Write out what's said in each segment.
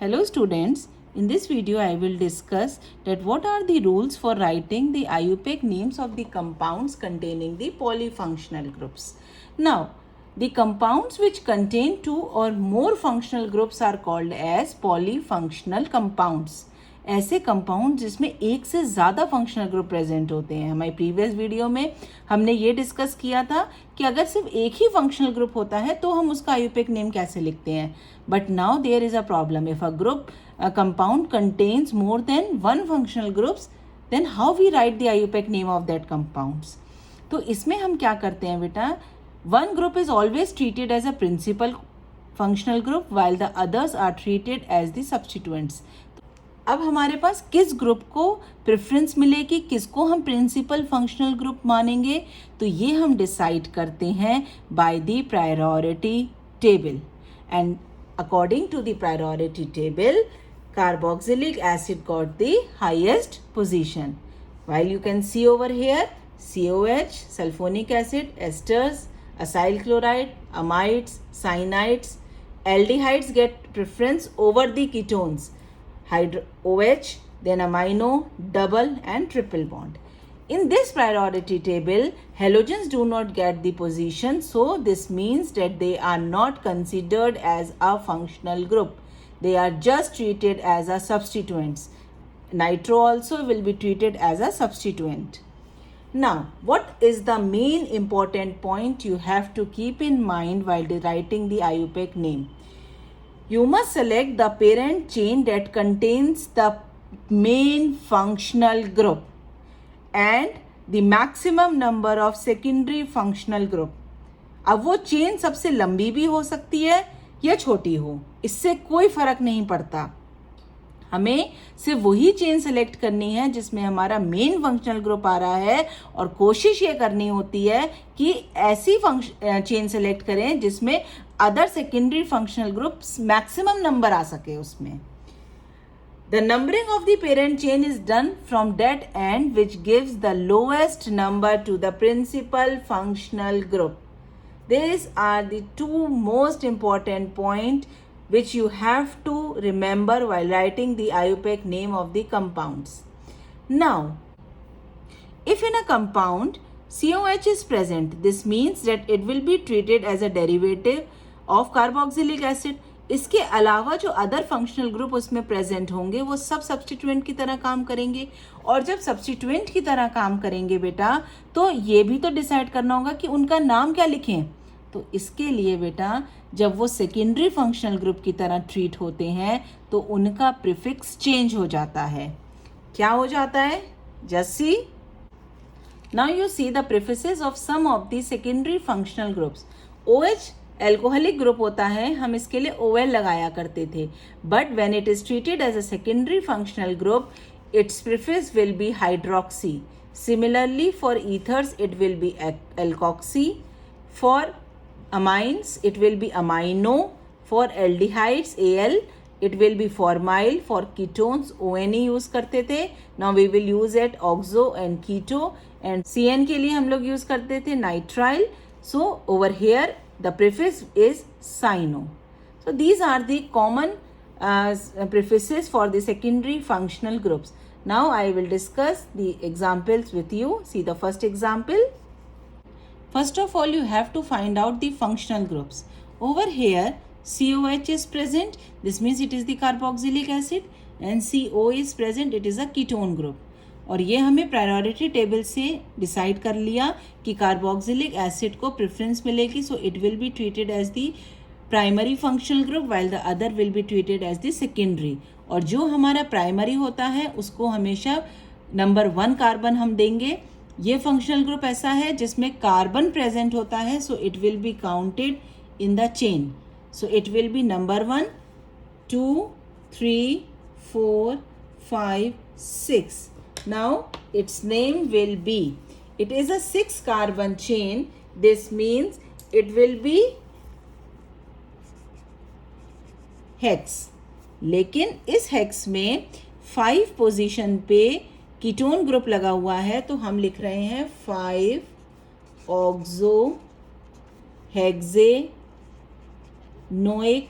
Hello students, in this video I will discuss that what are the rules for writing the IUPAC names of the compounds containing the polyfunctional groups. Now, the compounds which contain two or more functional groups are called as polyfunctional compounds. ऐसे compound जिसमें एक से ज़्यादा functional group present होते हैं. हमारी previous video में हमने ये डिस्कस किया था कि अगर सिर्फ एक ही फंक्शनल ग्रुप होता है तो हम उसका आयुपेक नेम कैसे लिखते हैं. But now there is a problem. If a compound contains more than one functional groups, then how we write the IUPAC name of that compounds. तो इसमें हम क्या करते हैं बेटा, one group is always treated as a principal functional group while the others are treated as the substituents. अब हमारे पास किस ग्रुप को प्रेफरेंस मिलेगी, किसको हम प्रिंसिपल फंक्शनल ग्रुप मानेंगे, तो ये हम डिसाइड करते हैं by the priority table. And according to the priority table, carboxylic acid got the highest position. While you can see over here, COH, sulfonic acid, esters, acyl chloride, amides, cyanides, aldehydes get preference over the ketones. OH, then amino, double and triple bond. In this priority table, halogens do not get the position, so this means that they are not considered as a functional group. They are just treated as a substituents. Nitro also will be treated as a substituent. Now, what is the main important point you have to keep in mind while writing the IUPAC name? You must select the parent chain that contains the main functional group and the maximum number of secondary functional group. अब वो chain सबसे लंबी भी हो सकती है या छोटी हो, इससे कोई फर्क नहीं पड़ता. हमें सिर्फ वही चेन सेलेक्ट करनी है जिसमें हमारा मेन फंक्शनल ग्रुप आ रहा है, और कोशिश ये करनी होती है कि ऐसी चेन सेलेक्ट करें जिसमें other secondary functional groups maximum number आ सके उसमें. The numbering of the parent chain is done from that end which gives the lowest number to the principal functional group. These are the two most important points which you have to remember while writing the IUPAC name of the compounds. Now, if in a compound COH is present, this means that it will be treated as a derivative of carboxylic acid. इसके अलावा जो other functional group उसमें present होंगे वो सब substituent की तरह काम करेंगे. और जब सब्स्टिट्यूएंट की तरह काम करेंगे बेटा, तो ये भी तो डिसाइड करना होगा कि उनका नाम क्या लिखें. तो इसके लिए बेटा, जब वो सेकेंडरी फंक्शनल ग्रुप की तरह ट्रीट होते हैं तो उनका प्रीफिक्स चेंज हो जाता है. क्या हो जाता है? Just see. Now you see the prefixes of some of the secondary functional groups. OH alcoholic group होता है, हम इसके लिए OL लगाया करते थे. But when it is treated as a secondary functional group, its prefix will be hydroxy. Similarly for ethers it will be alkoxy. For amines it will be amino. For aldehydes AL it will be formyl. For ketones ONE use करते थे. now we will use it oxo and keto. and CN के लिए हम लोग use करते थे nitrile. so over here the prefix is cyano. so these are the common prefixes for the secondary functional groups. now I will discuss the examples with you. see the first example. First of all, you have to find out the functional groups. Over here, COH is present. This means it is the carboxylic acid. And CO is present. It is a ketone group. और ये हमें priority table से decide कर लिया कि carboxylic acid को preference मिलेगी. So it will be treated as the primary functional group while the other will be treated as the secondary. और जो हमारा प्राइमरी होता है उसको हमेशा नंबर 1 कार्बन हम देंगे. ये फंक्शनल ग्रुप ऐसा है जिसमें कार्बन प्रेजेंट होता है, so it will be counted in the chain. So it will B number 1, 2, 3, 4, 5, 6. Now it's name will be, it is a 6 carbon chain. This means it will B hex. लेकिन इस hex में 5 position पे ketone group लगा हुआ है, तो हम लिख रहे हैं 5 ऑक्सो हेक्से नोइक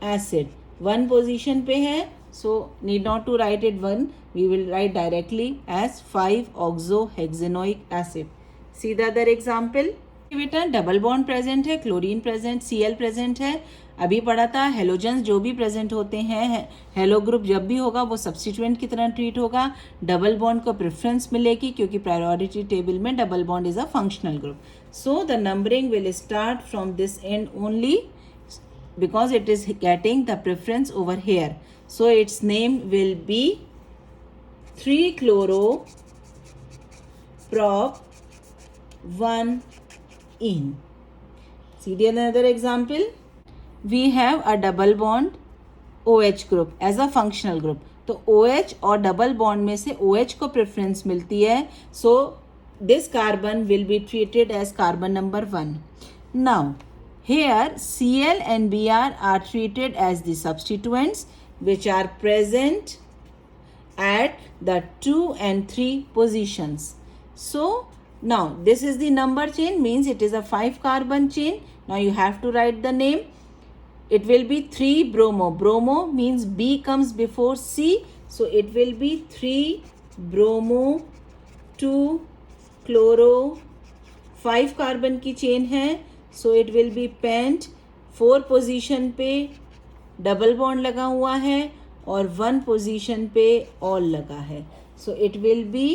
एसिड. 1 पोजीशन पे है, so need not to write it 1, we will write directly as 5-oxohexanoic acid. See the other example. बेटा डबल बॉन्ड प्रेजेंट है, क्लोरीन प्रेजेंट, Cl प्रेजेंट है. अभी पढ़ा था हेलोजेंस जो भी प्रेजेंट होते हैं, हेलो ग्रुप जब भी होगा वो सब्स्टिट्यूएंट की तरह ट्रीट होगा. डबल बॉन्ड को प्रेफरेंस मिलेगी क्योंकि प्रायोरिटी टेबल में double bond is a functional group. So the numbering will start from this and only because it is getting the preference over here. So its name will be 3-chloro-prop-1-ene. See the another example. We have a double bond OH group as a functional group. तो OH और double bond में से OH को preference मिलती है. So this carbon will be treated as carbon number 1. Now here Cl and Br are treated as the substituents which are present at the 2 and 3 positions. So now this is the number chain, means it is a 5 carbon chain. Now you have to write the name. It will be 3 bromo. Bromo means B comes before C. So it will be 3 bromo 2 chloro 5 carbon की chain है. So it will be pent. 4 position पे double bond लगा हुआ है और 1 position पे all लगा है. So it will be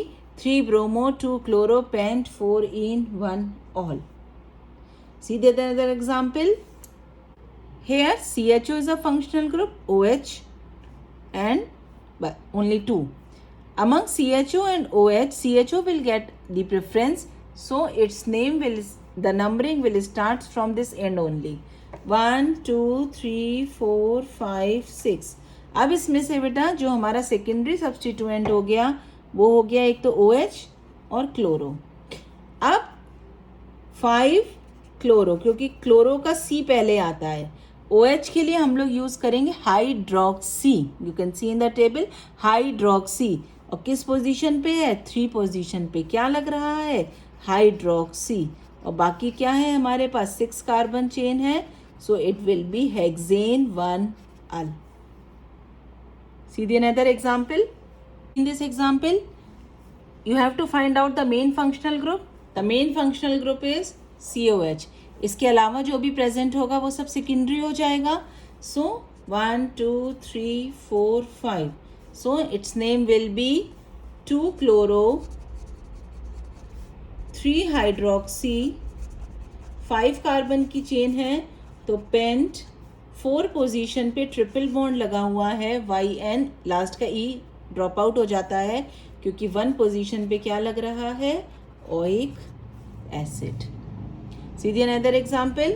3 bromo 2 chloro pent 4 ene 1 all. See the other example. Here CHO is a functional group, OH and but only 2. Among CHO and OH, CHO will get the preference. So its name will, the numbering will start from this end only. 1 2 3 4 5 6. अब इसमें से बेटा जो हमारा secondary substituent हो गया वो हो गया एक तो OH और क्लोरो. अब 5 क्लोरो, क्योंकि क्लोरो का C पहले आता है. OH के लिए हम लोग यूज़ करेंगे hydroxy. You can see in the table hydroxy. और किस पोजीशन पे है? 3 पोजीशन पे. क्या लग रहा है? हाइड्रोक्सी. और बाकी क्या है हमारे पास? 6 कार्बन चेन है. So it will be hexane 1 al. See the another example. In this example you have to find out the main functional group. The main functional group is COH. इसके अलावा जो भी प्रेजेंट होगा वो सब secondary हो जाएगा. सो 1 2 3 4 5. So it's name will be 2 chloro 3 hydroxy 5 carbon की चेन है. तो पेंट 4 पोजीशन पे ट्रिपल बॉन्ड लगा हुआ है. YN लास्ट का E ड्रॉप आउट हो जाता है क्योंकि 1 पोजीशन पे क्या लग रहा है? Oic acid. See the another example.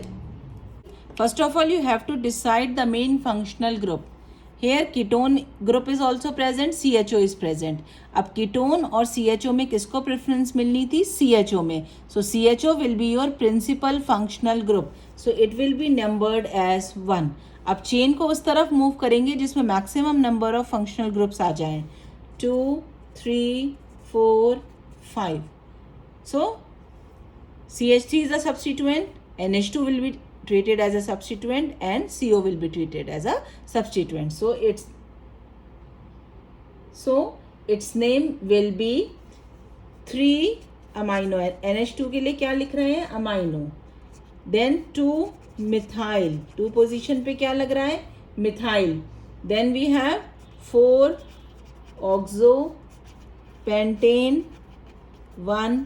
First of all, you have to decide the main functional group. Here ketone group is also present, CHO is present. अब ketone और CHO में किसको प्रेफरेंस मिलनी थी? CHO में. So CHO will be your principal functional group. So it will be numbered as 1. अब chain को उस तरफ मूव करेंगे जिसमें maximum number of functional groups आ जाएं. 2 3 4 5. So CH3 is a substituent, NH2 will be treated as a substituent and CO will be treated as a substituent. So its name will be 3 amino. NH2 के लिए क्या लिख रहे हैं? Amino. Then 2 methyl. 2 position पे क्या लग रहा है? Methyl. Then we have 4 oxo pentane 1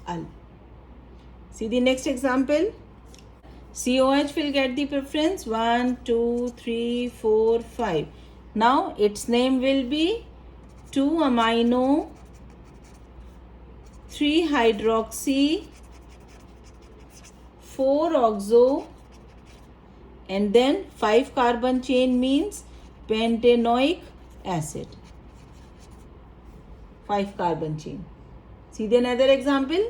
al. See the next example. COH will get the preference 1 2 3 4 5. Now its name will be 2 amino 3 hydroxy 4 oxo and then 5 carbon chain means pentanoic acid. 5 carbon chain. See the another example.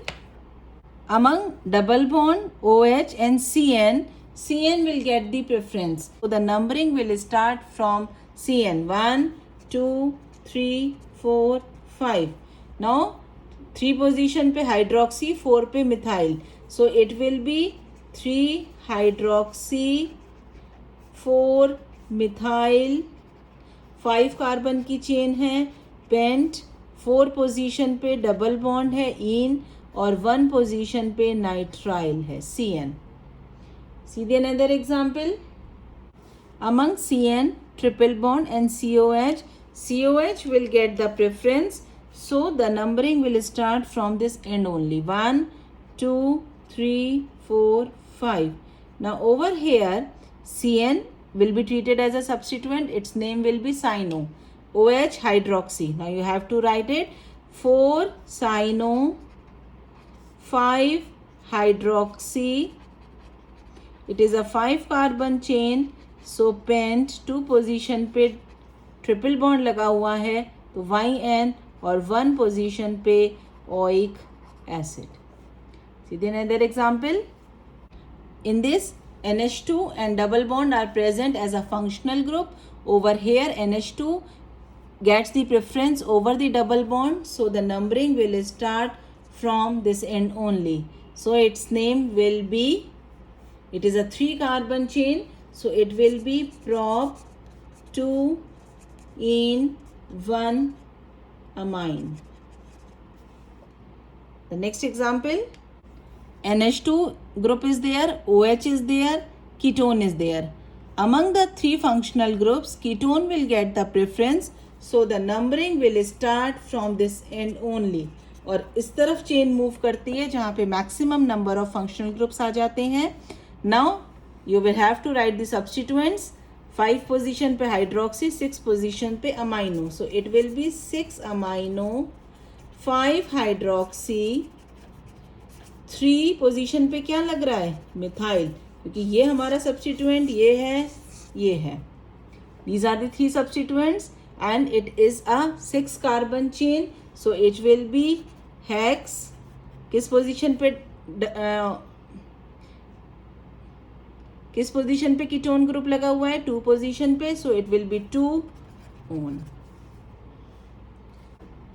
Among double bond OH and CN, CN will get the preference. So the numbering will start from CN. 1 2 3 4 5. Now 3 position पे hydroxy, 4 पे methyl. So it will be 3 hydroxy 4 methyl 5 carbon की chain है, paint 4 position पे double bond है इन और 1 position पे nitrile है CN. See the another example. Among CN, triple bond and COH, COH will get the preference. So the numbering will start from this end only. 1, 2, 3, 4, 5. Now over here, CN will be treated as a substituent. Its name will be cyano. OH hydroxy. Now you have to write it. 4 cyano, 5 hydroxy. It is a 5 carbon chain. So pent 2 position पे triple bond लगा हुआ है तो YN और 1 position पे oic acid. See another example. In this NH2 and double bond are present as a functional group. Over here NH2 gets the preference over the double bond, so the numbering will start from this end only. So its name will be, it is a 3 carbon chain, so it will be prop 2 in 1 amine. The next example, NH2 group is there, OH is there, ketone is there. Among the 3 functional groups, ketone will get the preference, so the numbering will start from this end only. और इस तरफ chain move करती है जहाँ पे maximum number of functional groups आ जाते हैं. Now you will have to write the substituents. 5 position पे हाइड्रोक्सी, 6 पोजीशन पे amino. So it will be 6 amino, 5 hydroxy, 3 position पे क्या लग रहा है मिथाइल, क्योंकि ये हमारा सब्स्टिट्यूएंट ये है. These are the 3 substituents and it is a 6 carbon chain. So it will be hex. किस पोजीशन पे किस पोजीशन पे कीटोन ग्रुप लगा हुआ है, 2 पोजीशन पे, सो it will B 2 on.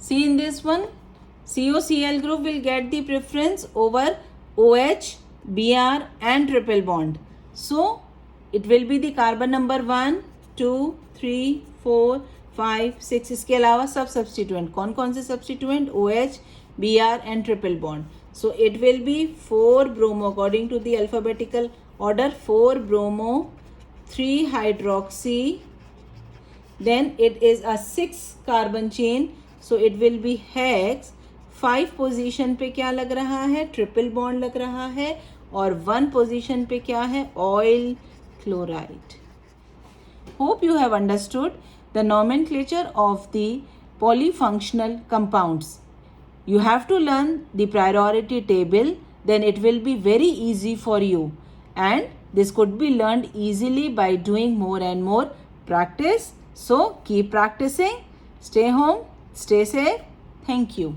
See in this one, COCl group will get the preference over OH, Br and triple bond. So it will be the carbon number 1, 2, 3, 4, 5, 6. इसके अलावा सब substituent. कौन कौन से substituent? OH, Br and triple bond. So it will be 4 bromo according to the alphabetical order. 4 bromo, 3 hydroxy, then it is a 6 carbon chain, so it will be hex. 5 position पे क्या लग रहा है? Triple bond लग रहा है. और 1 position पे क्या है? Oil chloride. Hope you have understood the nomenclature of the polyfunctional compounds. You have to learn the priority table, then it will be very easy for you. And this could be learned easily by doing more and more practice. So keep practicing. Stay home. Stay safe. Thank you.